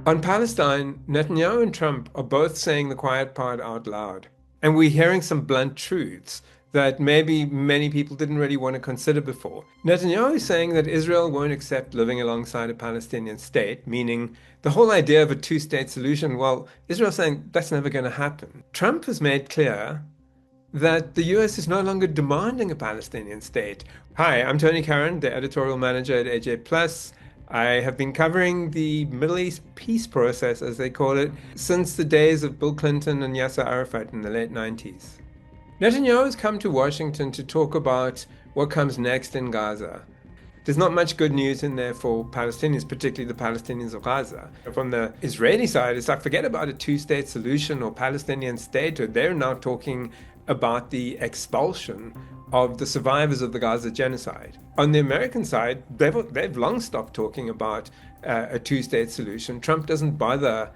On Palestine, Netanyahu and Trump are both saying the quiet part out loud. And we're hearing some blunt truths that maybe many people didn't really want to consider before. Netanyahu is saying that Israel won't accept living alongside a Palestinian state, meaning the whole idea of a two-state solution, well, Israel's saying that's never going to happen. Trump has made clear that the US is no longer demanding a Palestinian state. Hi, I'm Tony Karon, the editorial manager at AJ Plus. I have been covering the Middle East peace process, as they call it, since the days of Bill Clinton and Yasser Arafat in the late 90s. Netanyahu has come to Washington to talk about what comes next in Gaza. There's not much good news in there for Palestinians, particularly the Palestinians of Gaza. From the Israeli side, it's like forget about a two-state solution or Palestinian statehood. They're now talking about the expulsion of the survivors of the Gaza genocide. On the American side, they've long stopped talking about a two-state solution. Trump doesn't bother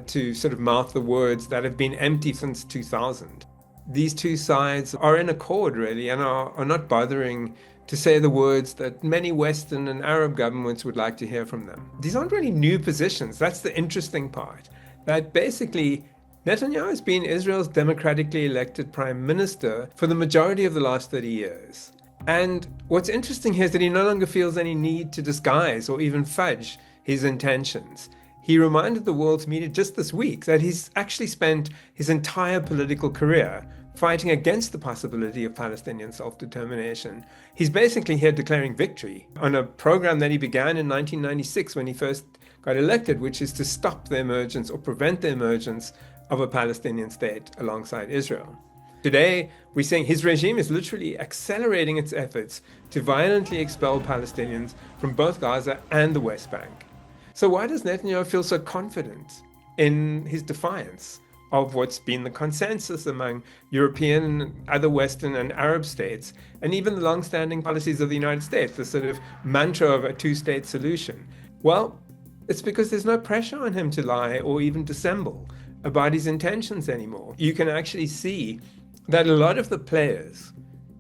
to sort of mouth the words that have been empty since 2000. These two sides are in accord, really, and are not bothering to say the words that many Western and Arab governments would like to hear from them. These aren't really new positions. That's the interesting part. That basically Netanyahu has been Israel's democratically elected prime minister for the majority of the last 30 years. And what's interesting here is that he no longer feels any need to disguise or even fudge his intentions. He reminded the world's media just this week that he's actually spent his entire political career fighting against the possibility of Palestinian self-determination. He's basically here declaring victory on a program that he began in 1996 when he first got elected, which is to stop the emergence or prevent the emergence of a Palestinian state alongside Israel. Today, we're seeing his regime is literally accelerating its efforts to violently expel Palestinians from both Gaza and the West Bank. So why does Netanyahu feel so confident in his defiance of what's been the consensus among European, other Western and Arab states, and even the long-standing policies of the United States, the sort of mantra of a two-state solution? Well, it's because there's no pressure on him to lie or even dissemble about his intentions anymore. You can actually see that a lot of the players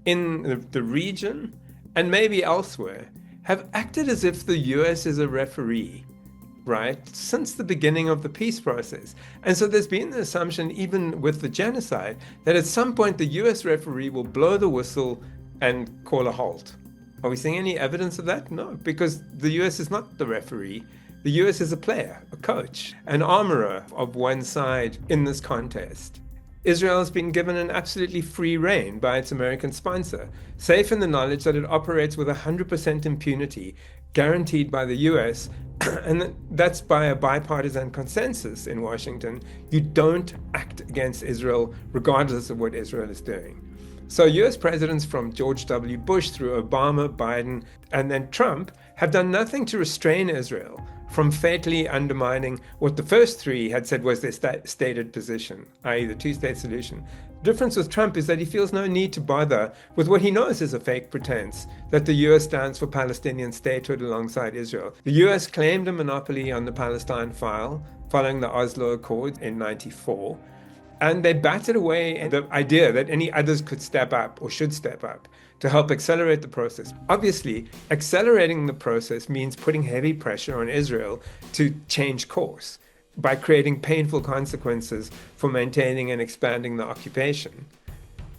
in the region and maybe elsewhere have acted as if the US is a referee, right, since the beginning of the peace process. And so there's been the assumption, even with the genocide, that at some point the US referee will blow the whistle and call a halt. Are we seeing any evidence of that? No, because the US is not the referee. The US is a player, a coach, an armorer of one side in this contest. Israel has been given an absolutely free rein by its American sponsor, safe in the knowledge that it operates with 100% impunity, guaranteed by the US, and that's by a bipartisan consensus in Washington. You don't act against Israel regardless of what Israel is doing. So US presidents from George W. Bush through Obama, Biden, and then Trump have done nothing to restrain Israel from fatally undermining what the first three had said was their stated position, i.e. the two-state solution. The difference with Trump is that he feels no need to bother with what he knows is a fake pretense, that the US stands for Palestinian statehood alongside Israel. The US claimed a monopoly on the Palestine file following the Oslo Accords in '94. And they batted away the idea that any others could step up or should step up to help accelerate the process. Obviously, accelerating the process means putting heavy pressure on Israel to change course by creating painful consequences for maintaining and expanding the occupation.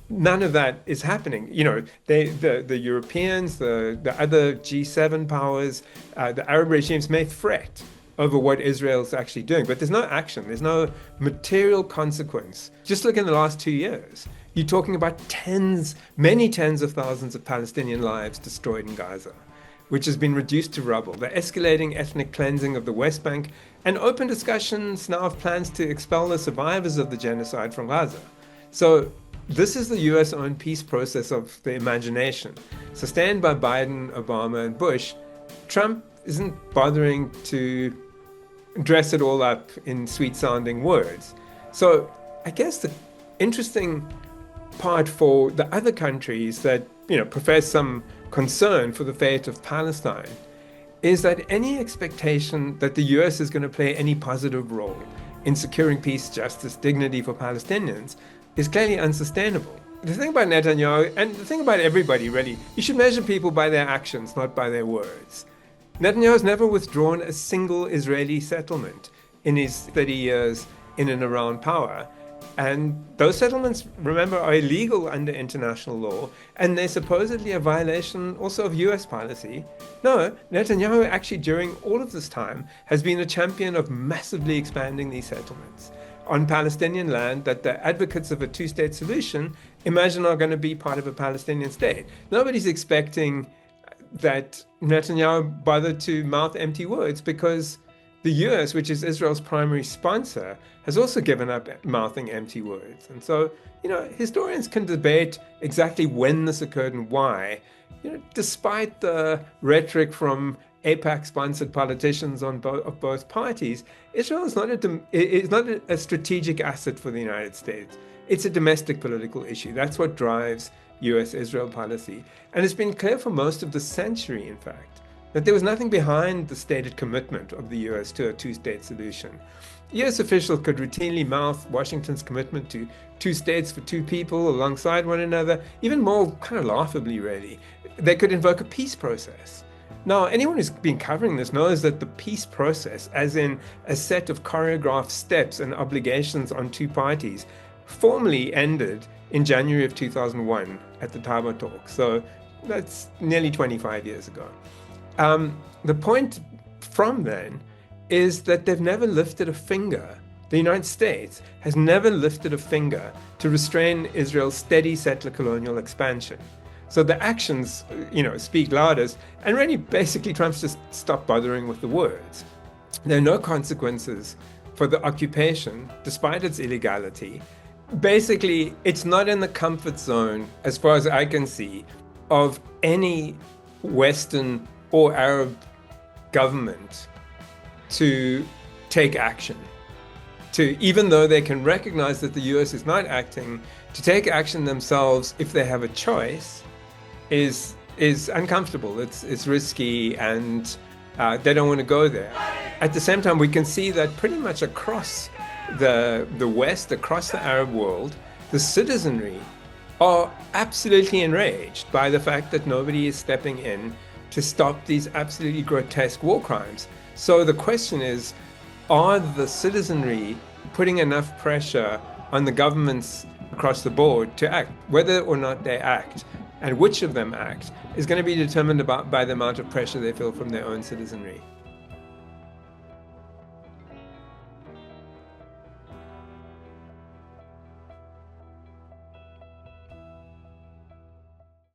None of that is happening. You know, the Europeans, the other G7 powers, the Arab regimes may fret over what Israel's actually doing. But there's no action. There's no material consequence. Just look in the last 2 years. You're talking about many tens of thousands of Palestinian lives destroyed in Gaza, which has been reduced to rubble. The escalating ethnic cleansing of the West Bank and open discussions now of plans to expel the survivors of the genocide from Gaza. So this is the US-owned peace process of the imagination, sustained by Biden, Obama, and Bush. Trump isn't bothering to dress it all up in sweet-sounding words. So I guess the interesting part for the other countries that, profess some concern for the fate of Palestine is that any expectation that the US is going to play any positive role in securing peace, justice, dignity for Palestinians is clearly unsustainable. The thing about Netanyahu, and the thing about everybody really, you should measure people by their actions, not by their words. Netanyahu has never withdrawn a single Israeli settlement. in his 30 years in and around power. And those settlements, remember, are illegal under international law, and they're supposedly a violation also of US policy. No, Netanyahu actually during all of this time has been a champion of massively expanding these settlements on Palestinian land that the advocates of a two-state solution imagine are going to be part of a Palestinian state. Nobody's expecting that Netanyahu bothered to mouth empty words, because the US, which is Israel's primary sponsor, has also given up mouthing empty words. And so, historians can debate exactly when this occurred and why. Despite the rhetoric from AIPAC-sponsored politicians of both parties, Israel is not a strategic asset for the United States. It's a domestic political issue. That's what drives US-Israel policy. And it's been clear for most of the century, in fact, that there was nothing behind the stated commitment of the US to a two-state solution. US officials could routinely mouth Washington's commitment to two states for two people alongside one another, even more kind of laughably, really. They could invoke a peace process. Now, anyone who's been covering this knows that the peace process, as in a set of choreographed steps and obligations on two parties, formally ended in January of 2001 at the Taba talk. So that's nearly 25 years ago. The point from then is that they've never lifted a finger. The United States has never lifted a finger to restrain Israel's steady settler colonial expansion. So the actions, speak loudest, and really basically Trump's just stopped bothering with the words. There are no consequences for the occupation, despite its illegality. Basically, it's not in the comfort zone, as far as I can see, of any Western or Arab government to take action. Even though they can recognize that the US is not acting, to take action themselves if they have a choice is uncomfortable. It's risky, and they don't want to go there. At the same time, we can see that pretty much across the West, across the Arab world, the citizenry are absolutely enraged by the fact that nobody is stepping in to stop these absolutely grotesque war crimes. So the question is, are the citizenry putting enough pressure on the governments across the board to act? Whether or not they act, and which of them act, is going to be determined by the amount of pressure they feel from their own citizenry.